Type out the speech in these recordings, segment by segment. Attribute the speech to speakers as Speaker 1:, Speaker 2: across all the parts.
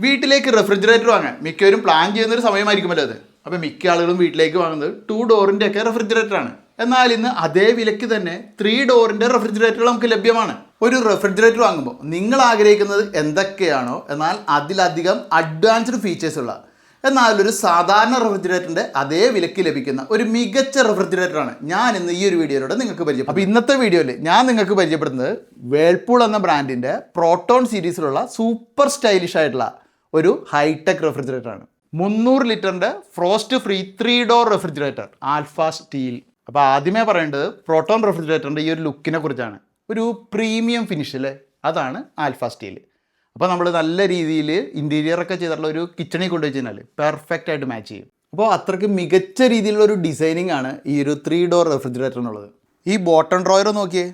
Speaker 1: വീട്ടിലേക്ക് റെഫ്രിജറേറ്റർ വാങ്ങാൻ മിക്കവരും പ്ലാൻ ചെയ്യുന്നൊരു സമയമായിരിക്കുമല്ലോ അത്. അപ്പോൾ മിക്ക ആളുകളും വീട്ടിലേക്ക് വാങ്ങുന്നത് 2 ഡോറിൻ്റെ ഒക്കെ റെഫ്രിജറേറ്ററാണ്. എന്നാൽ ഇന്ന് അതേ വിലയ്ക്ക് തന്നെ 3 ഡോറിൻ്റെ റെഫ്രിജറേറ്റർ നമുക്ക് ലഭ്യമാണ്. ഒരു റെഫ്രിജറേറ്റർ വാങ്ങുമ്പോൾ നിങ്ങൾ ആഗ്രഹിക്കുന്നത് എന്തൊക്കെയാണോ എന്നാൽ അതിലധികം അഡ്വാൻസ്ഡ് ഫീച്ചേഴ്സ് ഉള്ള എന്നാൽ ഒരു സാധാരണ റെഫ്രിജറേറ്ററിൻ്റെ അതേ വിലയ്ക്ക് ലഭിക്കുന്ന ഒരു മികച്ച റെഫ്രിജറേറ്ററാണ് ഞാൻ ഇന്ന് ഈ ഒരു വീഡിയോയിലൂടെ നിങ്ങൾക്ക് പരിചയം. അപ്പോൾ ഇന്നത്തെ വീഡിയോയിൽ ഞാൻ നിങ്ങൾക്ക് പരിചയപ്പെടുന്നത് വേൾപൂൾ എന്ന ബ്രാൻഡിൻ്റെ പ്രോട്ടോൺ സീരീസിലുള്ള സൂപ്പർ സ്റ്റൈലിഷ് ആയിട്ടുള്ള ഒരു ഹൈടെക് റെഫ്രിജറേറ്ററാണ്. 300 ലിറ്ററിൻ്റെ frost free 3 door refrigerator alpha steel. അപ്പോൾ ആദ്യമേ പറയേണ്ടത് പ്രോട്ടോൺ റെഫ്രിജറേറ്ററിൻ്റെ ഈ ഒരു ലുക്കിനെ കുറിച്ചാണ്. ഒരു പ്രീമിയം ഫിനിഷിൽ അതാണ് ആൽഫ സ്റ്റീൽ. അപ്പോൾ നമ്മൾ നല്ല രീതിയിൽ ഇൻറ്റീരിയറൊക്കെ ചെയ്തിട്ടുള്ള ഒരു കിച്ചണിൽ കൊണ്ടുവച്ച് കഴിഞ്ഞാൽ പെർഫെക്റ്റ് ആയിട്ട് മാച്ച് ചെയ്യും. അപ്പോൾ അത്രയ്ക്ക് മികച്ച രീതിയിലുള്ള ഒരു ഡിസൈനിങ് ആണ് ഈ ഒരു 3 ഡോർ റെഫ്രിജറേറ്ററിനുള്ളത്. ഈ ബോട്ടം ഡ്രോയർ നോക്കിയേ,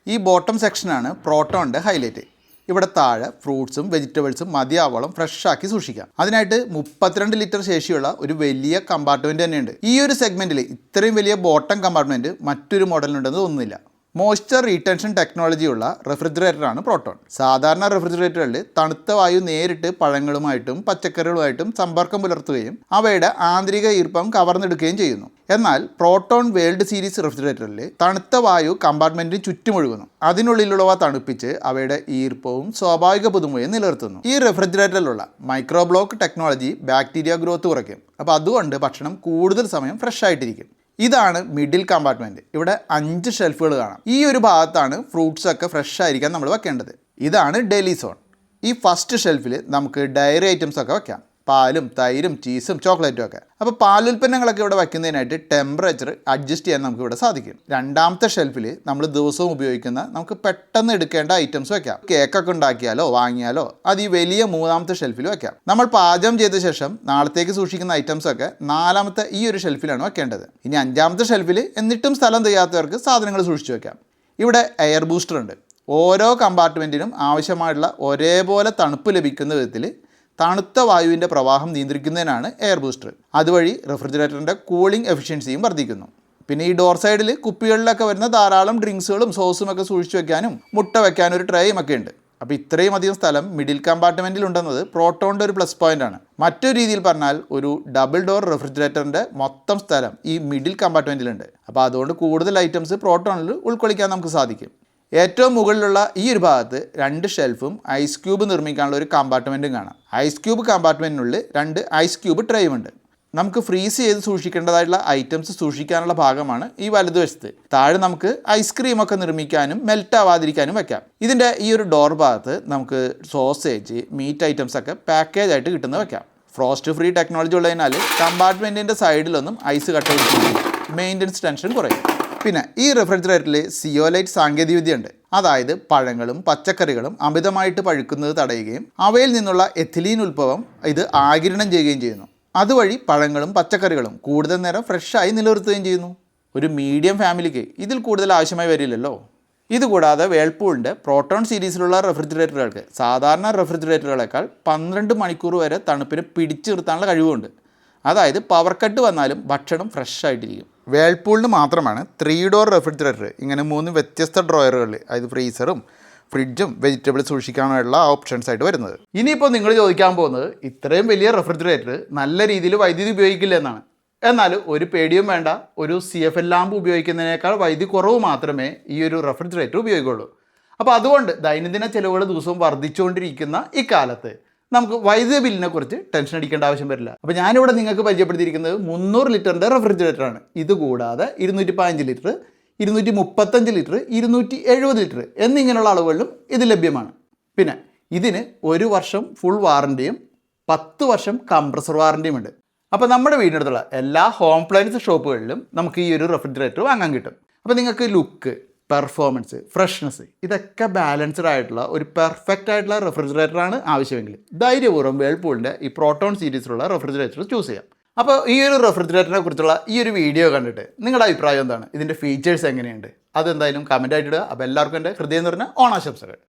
Speaker 1: ഈ ബോട്ടം സെക്ഷനാണ് പ്രോട്ടോണിൻ്റെ ഹൈലൈറ്റ്. ഇവിടെ താഴെ ഫ്രൂട്ട്സും വെജിറ്റബിൾസും മതിയാവോളം ഫ്രഷ് ആക്കി സൂക്ഷിക്കാം. അതിനായിട്ട് 32 ലിറ്റർ ശേഷിയുള്ള ഒരു വലിയ കമ്പാർട്ട്മെൻറ്റ് തന്നെയുണ്ട്. ഈ ഒരു സെഗ്മെൻറ്റിൽ ഇത്രയും വലിയ ബോട്ടം കമ്പാർട്ട്മെൻറ്റ് മറ്റൊരു മോഡലിനുണ്ടെന്ന് തോന്നുന്നില്ല. മോയ്സ്ചർ റീടെൻഷൻ ടെക്നോളജിയുള്ള റെഫ്രിജറേറ്ററാണ് പ്രോട്ടോൺ. സാധാരണ റെഫ്രിജറേറ്ററുകളിൽ തണുത്ത വായു നേരിട്ട് പഴങ്ങളുമായിട്ടും പച്ചക്കറികളുമായിട്ടും സമ്പർക്കം പുലർത്തുകയും അവയുടെ ആന്തരിക ഈർപ്പം കവർന്നെടുക്കുകയും ചെയ്യുന്നു. എന്നാൽ പ്രോട്ടോൺ വേൾഡ് സീരീസ് റെഫ്രിജറേറ്ററിൽ തണുത്ത വായു കമ്പാർട്ട്മെൻറ്റിന് ചുറ്റുമൊഴുകുന്നു. അതിനുള്ളിലുള്ളവ തണുപ്പിച്ച് അവയുടെ ഈർപ്പവും സ്വാഭാവിക പുതുമയും നിലനിർത്തുന്നു. ഈ റെഫ്രിജറേറ്ററിലുള്ള മൈക്രോബ്ലോക്ക് ടെക്നോളജി ബാക്ടീരിയ ഗ്രോത്ത് കുറയ്ക്കും. അപ്പോൾ അതുകൊണ്ട് ഭക്ഷണം കൂടുതൽ സമയം ഫ്രഷ് ആയിട്ടിരിക്കും. ഇതാണ് മിഡിൽ കമ്പാർട്ട്മെൻറ്റ്. ഇവിടെ 5 ഷെൽഫുകൾ കാണാം. ഈ ഒരു ഭാഗത്താണ് ഫ്രൂട്ട്സൊക്കെ ഫ്രഷ് ആയിരിക്കാൻ നമ്മൾ വെക്കേണ്ടത്. ഇതാണ് ഡെയിലി സോൺ. ഈ ഫസ്റ്റ് ഷെൽഫിൽ നമുക്ക് ഡയറി ഐറ്റംസൊക്കെ വെക്കാം, പാലും തൈരും ചീസും ചോക്ലേറ്റും ഒക്കെ. അപ്പോൾ പാലുൽപ്പന്നങ്ങളൊക്കെ ഇവിടെ വയ്ക്കുന്നതിനായിട്ട് ടെമ്പറേച്ചർ അഡ്ജസ്റ്റ് ചെയ്യാൻ നമുക്ക് ഇവിടെ സാധിക്കും. രണ്ടാമത്തെ ഷെൽഫിൽ നമ്മൾ ദിവസവും ഉപയോഗിക്കുന്ന നമുക്ക് പെട്ടെന്ന് എടുക്കേണ്ട ഐറ്റംസ് വെക്കാം. കേക്കൊക്കെ ഉണ്ടാക്കിയാലോ വാങ്ങിയാലോ അത് ഈ വലിയ 3ാമത്തെ ഷെൽഫിൽ വെക്കാം. നമ്മൾ പാചകം ചെയ്ത ശേഷം നാളത്തേക്ക് സൂക്ഷിക്കുന്ന ഐറ്റംസൊക്കെ 4ാമത്തെ ഈ ഒരു ഷെൽഫിലാണ് വെക്കേണ്ടത്. ഇനി 5ാമത്തെ ഷെൽഫിൽ എന്നിട്ടും സ്ഥലം തികയാത്തവർക്ക് സാധനങ്ങൾ സൂക്ഷിച്ചു വെക്കാം. ഇവിടെ എയർ ബൂസ്റ്റർ ഉണ്ട്. ഓരോ കമ്പാർട്ട്മെൻറ്റിനും ആവശ്യമായിട്ടുള്ള ഒരേപോലെ തണുപ്പ് ലഭിക്കുന്ന വിധത്തിൽ തണുത്ത വായുവിൻ്റെ പ്രവാഹം നിയന്ത്രിക്കുന്നതിനാണ് എയർ ബൂസ്റ്റർ. അതുവഴി റെഫ്രിജറേറ്ററിൻ്റെ കൂളിംഗ് എഫിഷ്യൻസിയും വർദ്ധിക്കുന്നു. പിന്നെ ഈ ഡോർ സൈഡിൽ കുപ്പികളിലൊക്കെ വരുന്ന ധാരാളം ഡ്രിങ്ക്സുകളും സോസും ഒക്കെ സൂക്ഷിച്ചു വെക്കാനും മുട്ട വെക്കാനും ഒരു ട്രേയും ഒക്കെ ഉണ്ട്. അപ്പോൾ ഇത്രയും അധികം സ്ഥലം മിഡിൽ കമ്പാർട്ട്മെൻറ്റിൽ ഉണ്ടെന്നത് പ്രോട്ടോണിൻ്റെ ഒരു പ്ലസ് പോയിൻ്റ് ആണ്. മറ്റൊരു രീതിയിൽ പറഞ്ഞാൽ ഒരു ഡബിൾ ഡോർ റെഫ്രിജറേറ്ററിൻ്റെ മൊത്തം സ്ഥലം ഈ മിഡിൽ കമ്പാർട്ട്മെൻറ്റിലുണ്ട്. അപ്പോൾ അതുകൊണ്ട് കൂടുതൽ ഐറ്റംസ് പ്രോട്ടോണിൽ ഉൾക്കൊള്ളിക്കാൻ നമുക്ക് സാധിക്കും. ഏറ്റവും മുകളിലുള്ള ഈ ഒരു ഭാഗത്ത് 2 ഷെൽഫും ഐസ് ക്യൂബ് നിർമ്മിക്കാനുള്ള ഒരു കമ്പാർട്ട്മെൻറ്റും കാണാം. ഐസ് ക്യൂബ് കമ്പാർട്ട്മെൻറ്റിനുള്ളിൽ 2 ഐസ് ക്യൂബ് ട്രേയും ഉണ്ട്. നമുക്ക് ഫ്രീസ് ചെയ്ത് സൂക്ഷിക്കേണ്ടതായിട്ടുള്ള ഐറ്റംസ് സൂക്ഷിക്കാനുള്ള ഭാഗമാണ് ഈ വലതുവശത്ത്. താഴെ നമുക്ക് ഐസ്ക്രീമൊക്കെ നിർമ്മിക്കാനും മെൽറ്റ് ആവാതിരിക്കാനും വെക്കാം. ഇതിൻ്റെ ഈ ഒരു ഡോർ ഭാഗത്ത് നമുക്ക് സോസേജ് മീറ്റ് ഐറ്റംസൊക്കെ പാക്കേജ് ആയിട്ട് കിട്ടുന്നത് വെക്കാം. ഫ്രോസ്റ്റ് ഫ്രീ ടെക്നോളജി ഉള്ളതിനാൽ കമ്പാർട്ട്മെൻറ്റിൻ്റെ സൈഡിലൊന്നും ഐസ് കട്ട മെയിൻ്റനൻസ് ടെൻഷൻ കുറയും. പിന്നെ ഈ റെഫ്രിജറേറ്ററിൽ സിയോലൈറ്റ് സാങ്കേതികവിദ്യയുണ്ട്. അതായത് പഴങ്ങളും പച്ചക്കറികളും അമിതമായിട്ട് പഴുക്കുന്നത് തടയുകയും അവയിൽ നിന്നുള്ള എഥിലീൻ ഉത്ഭവം ഇത് ആഗിരണം ചെയ്യുകയും ചെയ്യുന്നു. അതുവഴി പഴങ്ങളും പച്ചക്കറികളും കൂടുതൽ നേരം ഫ്രഷായി നിലനിർത്തുകയും ചെയ്യുന്നു. ഒരു മീഡിയം ഫാമിലിക്ക് ഇതിൽ കൂടുതൽ ആവശ്യമായി വരില്ലല്ലോ. ഇതുകൂടാതെ വേൾപൂളിൻ്റെ പ്രോട്ടോൺ സീരീസിലുള്ള റെഫ്രിജറേറ്ററുകൾക്ക് സാധാരണ റെഫ്രിജറേറ്ററുകളേക്കാൾ 12 മണിക്കൂർ വരെ തണുപ്പിനെ പിടിച്ചു നിർത്താനുള്ള കഴിവുണ്ട്. അതായത് പവർ കട്ട് വന്നാലും ഭക്ഷണം ഫ്രഷ് ആയിട്ടിരിക്കും. വേൾപൂളിന് മാത്രമാണ് 3 ഡോർ റെഫ്രിജറേറ്റർ ഇങ്ങനെ 3 വ്യത്യസ്ത ഡ്രോയറുകളിൽ, അതായത് ഫ്രീസറും ഫ്രിഡ്ജും വെജിറ്റബിൾ സൂക്ഷിക്കാനുള്ള ഓപ്ഷൻസ് ആയിട്ട് വരുന്നത്. ഇനിയിപ്പോൾ നിങ്ങൾ ചോദിക്കാൻ പോകുന്നത് ഇത്രയും വലിയ റെഫ്രിജറേറ്റർ നല്ല രീതിയിൽ വൈദ്യുതി ഉപയോഗിക്കില്ല എന്നാണ്. എന്നാൽ ഒരു പേടിയും വേണ്ട. ഒരു CFL ലാമ്പ് ഉപയോഗിക്കുന്നതിനേക്കാൾ വൈദ്യുതി കുറവ് മാത്രമേ ഈ ഒരു റെഫ്രിജറേറ്റർ ഉപയോഗിക്കുള്ളൂ. അപ്പോൾ അതുകൊണ്ട് ദൈനംദിന ചിലവുകൾ ദിവസവും വർദ്ധിച്ചുകൊണ്ടിരിക്കുന്ന ഈ കാലത്ത് നമുക്ക് വൈദ്യുതി ബില്ലിനെ കുറിച്ച് ടെൻഷൻ അടിക്കേണ്ട ആവശ്യം വരില്ല. അപ്പോൾ ഞാനിവിടെ നിങ്ങൾക്ക് പരിചയപ്പെടുത്തിയിരിക്കുന്നത് 300 ലിറ്ററിൻ്റെ റെഫ്രിജറേറ്ററാണ്. ഇതുകൂടാതെ 215 ലിറ്റർ, 235 ലിറ്റർ, 270 ലിറ്റർ എന്നിങ്ങനെയുള്ള അളവുകളിലും ഇത് ലഭ്യമാണ്. പിന്നെ ഇതിന് 1 വർഷം ഫുൾ വാറൻറ്റിയും 10 വർഷം കംപ്രസർ വാറൻറ്റിയും ഉണ്ട്. അപ്പോൾ നമ്മുടെ വീടിനടുത്തുള്ള എല്ലാ ഹോം അപ്ലയൻസ് ഷോപ്പുകളിലും നമുക്ക് ഈ ഒരു റെഫ്രിജറേറ്റർ വാങ്ങാൻ കിട്ടും. അപ്പോൾ നിങ്ങൾക്ക് ലുക്ക്, പെർഫോമൻസ്, ഫ്രഷ്നെസ് ഇതൊക്കെ ബാലൻസ്ഡ് ആയിട്ടുള്ള ഒരു പെർഫെക്റ്റ് ആയിട്ടുള്ള റെഫ്രിജറേറ്ററാണ് ആവശ്യമെങ്കിൽ ധൈര്യപൂർവ്വം വേൾപൂളിൻ്റെ ഈ പ്രോട്ടോൺ സീരീസിലുള്ള റെഫ്രിജറേറ്റർ ചൂസ് ചെയ്യാം. അപ്പോൾ ഈ ഒരു റെഫ്രിജറേറ്ററിനെ കുറിച്ചുള്ള ഈ ഒരു വീഡിയോ കണ്ടിട്ട് നിങ്ങളുടെ അഭിപ്രായം എന്താണ്? ഇതിൻ്റെ ഫീച്ചേഴ്സ് എങ്ങനെയുണ്ട്? അതെന്തായാലും കമൻ്റ് ആയിട്ട് ഇടുക. അപ്പോൾ എല്ലാവർക്കും എൻ്റെ ഹൃദയം നിറഞ്ഞ ഓണാശംസകൾ.